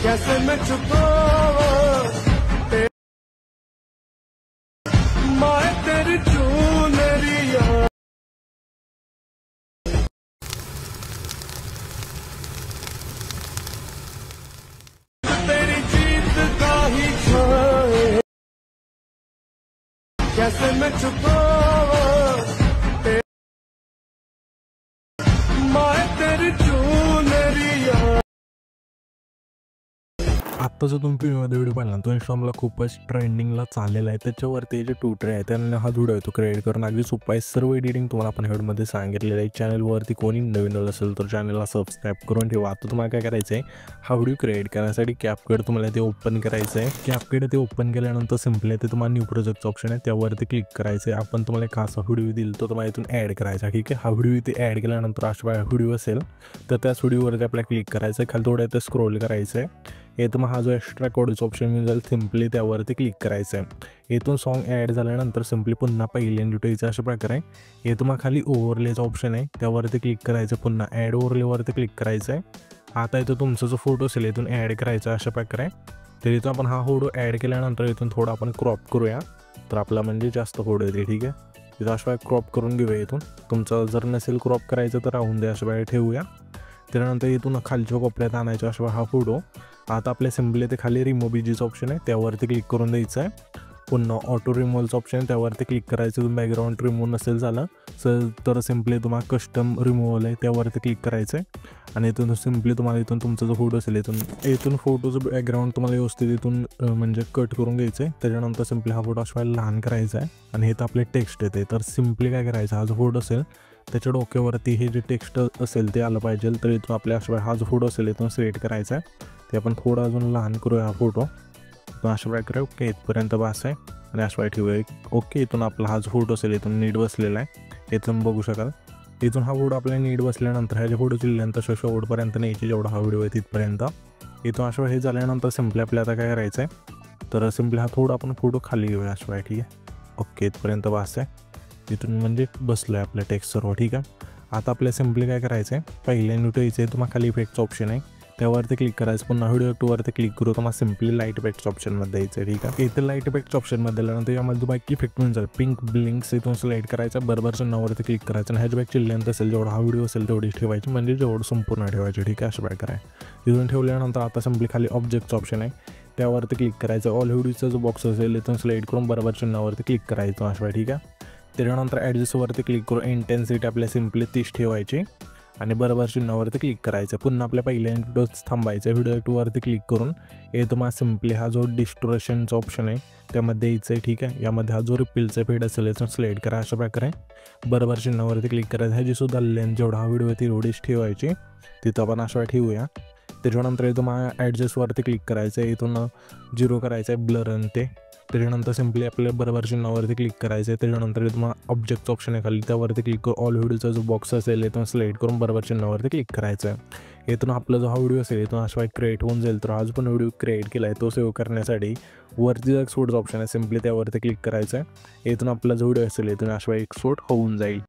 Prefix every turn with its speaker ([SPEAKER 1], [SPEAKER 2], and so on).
[SPEAKER 1] कैसे मैं छुपाऊं मैं तेरी चुनरिया। तेरी जीत का ही छाए कैसे मैं छुपाऊं मैं तेरी चुनरिया।
[SPEAKER 2] आत्ता जो तुम्ही व्हिडिओ पाहिला तो इंस्टाग्रामला खूपच ट्रेंडिंगला चाललेला आहे। त्याच्यावरती जे ट्यूटर आहे त्यांना हा व्हिडिओ आहे तो क्रिएट करून अगदी सोपा आहे। सर्व एडिटिंग तुम्हाला आपण व्हिडिओमध्ये सांगितलेलं आहे। चॅनलवरती कोणी नवीन असेल तर चॅनलला सबस्क्राईब करून ठेवा। आता तुम्हाला काय करायचं आहे, हा व्हिडिओ क्रिएट करण्यासाठी कॅपकट तुम्हाला ते ओपन करायचं आहे। कॅपकट ते ओपन केल्यानंतर सिम्पली ते तुम्हाला न्यू प्रोजेक्टचं ऑप्शन आहे त्यावरती क्लिक करायचं आहे। आपण तुम्हाला एक असा व्हिडिओ दिला तो तुम्हाला इथून ॲड करायचा, ठीक आहे। हा व्हिडिओ इथे ॲड केल्यानंतर अशा व्हिडिओ असेल तर त्याच व्हिडिओवरती आपल्याला क्लिक करायचं आहे। खाली थोडं इथे स्क्रोल करायचं आहे। इथं मग हा जो एक्स्ट्रा कोडचा ऑप्शन मिळून जाईल, सिम्पली त्यावरती क्लिक करायचं आहे। इथून सॉन्ग ॲड झाल्यानंतर सिम्पली पुन्हा पहिल्यांदा यायचं अशा प्रकारे। इथं मग खाली ओव्हरलेचा ऑप्शन आहे त्यावरती क्लिक करायचं, पुन्हा ॲड ओव्हरलेवरती क्लिक करायचं आहे। आता इथं तुमचा जो फोटो असेल इथून ॲड करायचा अशा प्रकारे। तर इथून आपण हा फोटो ॲड केल्यानंतर इथून थोडा आपण क्रॉप करूया तर आपला म्हणजे जास्त फोटो येते, ठीक आहे। इथं अशा क्रॉप करून घेऊया। इथून तुमचं जर नसेल क्रॉप करायचं तर राहून द्या, अशा वेळी ठेवूया। त्यानंतर इथून खालच्या कोपऱ्यात आणायचा अशा हा फोटो। आता आपल्या सिम्पली ते खाली रिमूव्ह इमेजेस ऑप्शन आहे त्यावरती क्लिक करून द्यायचं आहे। पुन्हा ऑटो रिमूव्हचं ऑप्शन आहे त्यावरती क्लिक करायचं। तुम्ही बॅकग्राऊंड रिमूव्ह नसेल झालं तर सिम्पली तुम्हाला कस्टम रिमूव्हल आहे त्यावरती क्लिक करायचं आहे। आणि इथून सिम्पली तुम्हाला इथून तुमचा जो फोटो असेल इथून फोटोचं बॅकग्राऊंड तुम्हाला व्यवस्थित इथून म्हणजे कट करून घ्यायचं आहे। त्याच्यानंतर सिम्पली हा फोटो अशा लहान करायचा आहे आणि इथं आपले टेक्स्ट येते। तर सिम्पली काय करायचं, हा जो फोटो असेल त्याच्या डोक्यावरती हे जे टेक्स्ट असेल ते आलं पाहिजे। तर इथून आपल्या अशा हा जो फोटो असेल इथून सिलेक्ट करायचा आहे, ते आपण थोडा अजून लहान करूया हा फोटो। इथून अशा प्रकारे ओके इथपर्यंत बस आहे आणि अशा ठेवूया ओके। इथून आपला हा जो फोटो असेल इथून नीट बसलेला आहे, इथून बघू शकाल। इथून हा फोटो आपल्याला नीट बसल्यानंतर ह्याच्या फोटोची लेंथ शेवटपर्यंत न्यायची, जेवढा हा व्हिडिओ आहे तिथपर्यंत। इथून अशा हे झाल्यानंतर सिम्पली आपल्याला आता काय करायचं आहे, तर सिम्पली हा थोडा आपण फोटो खाली घेऊया अशा वेळी, ठीक आहे। ओके इथपर्यंत बस आहे, इथून म्हणजे बसलं आहे आपलं टेक्स्ट सर्व, ठीक आहे। आता आपल्याला सिम्पली काय करायचं आहे, पहिल्या न्यूटचं आहे तुम्हाला खाली इफेक्टचं ऑप्शन आहे त्यावरती क्लिक करायचं। पुन्हा व्हिडिओ टूवरती क्लिक करू तुम्हाला सिम्पली लाईट इफेक्टचं ऑप्शनमध्ये द्यायचं, ठीक आहे। इथं लाईट इफेक्टचं ऑप्शनमध्ये दिल्यानंतर यामध्ये तुम्हाला इफेक्ट मिळून जाईल पिंक ब्लिंक्स, इथून सिलेक्ट करायचं, बरोबर चिन्हावरती क्लिक करायचं आणि हॅचबॅकची लेंथ असेल जेवढा हा व्हिडिओ असेल तेवढीच ठेवायची, म्हणजे जेवढं संपूर्ण ठेवायचं, ठीक आहे। अशा प्रकारे इथून ठेवल्यानंतर आता सिम्पली खाली ऑब्जेक्टचं ऑप्शन आहे त्यावरती क्लिक करायचं। ऑल व्हिडिओचा जो बॉक्स असेल इथून सिलेक्ट करून बरोबर चिन्हावरती क्लिक करायचं अशा, ठीक आहे। त्याच्यानंतर ॲडजस्टवरती क्लिक करून इंटेन्सिटी आपल्या सिम्पली 30 ठेवायची आणि बरोबर चिन्हावरती क्लिक करायचं। पुन्हा आपल्या पहिल्या व्हिडिओच थांबायचं, व्हिडिओ टूवरती क्लिक करून हे तुम्हाला सिम्पली हा जो डिस्टोरेशनचा ऑप्शन आहे त्यामध्ये यायचं आहे, ठीक आहे। यामध्ये हा जो रिपीलचा फेड असेल याचं सिलेक्ट करा अशा प्रकारे, बरोबर चिन्हावरती क्लिक करायचं। ह्याची सुद्धा लेंथ जेवढा हा व्हिडिओ आहे ती एवढीच ठेवायची, तिथं आपण अशा ठेवूया। त्याच्यानंतर तुम्हाला ॲडजस्टवरती क्लिक करायचं आहे, इथून 0 करायचं आहे ब्लर आणि ते। त्याच्यानंतर सिम्पली आपल्या बरोबर चिन्हावरती क्लिक करायचं आहे। त्याच्यानंतर तुम्हाला ऑब्जेक्टचं ऑप्शन आहे खाली त्यावरती क्लिक करून ऑल व्हिडिओचा जो बॉक्स असेल इथून सिलेक्ट करून बरोबर चिन्हावरती क्लिक करायचं आहे। इथून आपला जो हा व्हिडिओ असेल इथून अशा क्रिएट होऊन जाईल। तर आज पण व्हिडिओ क्रिएट केला आहे तो सेव्ह करण्यासाठी वरती जो एक्सपोर्टचा ऑप्शन आहे सिम्पली त्यावरती क्लिक करायचं आहे। इथून आपला जो व्हिडिओ असेल इथून अशा एक्सपोर्ट होऊन जाईल।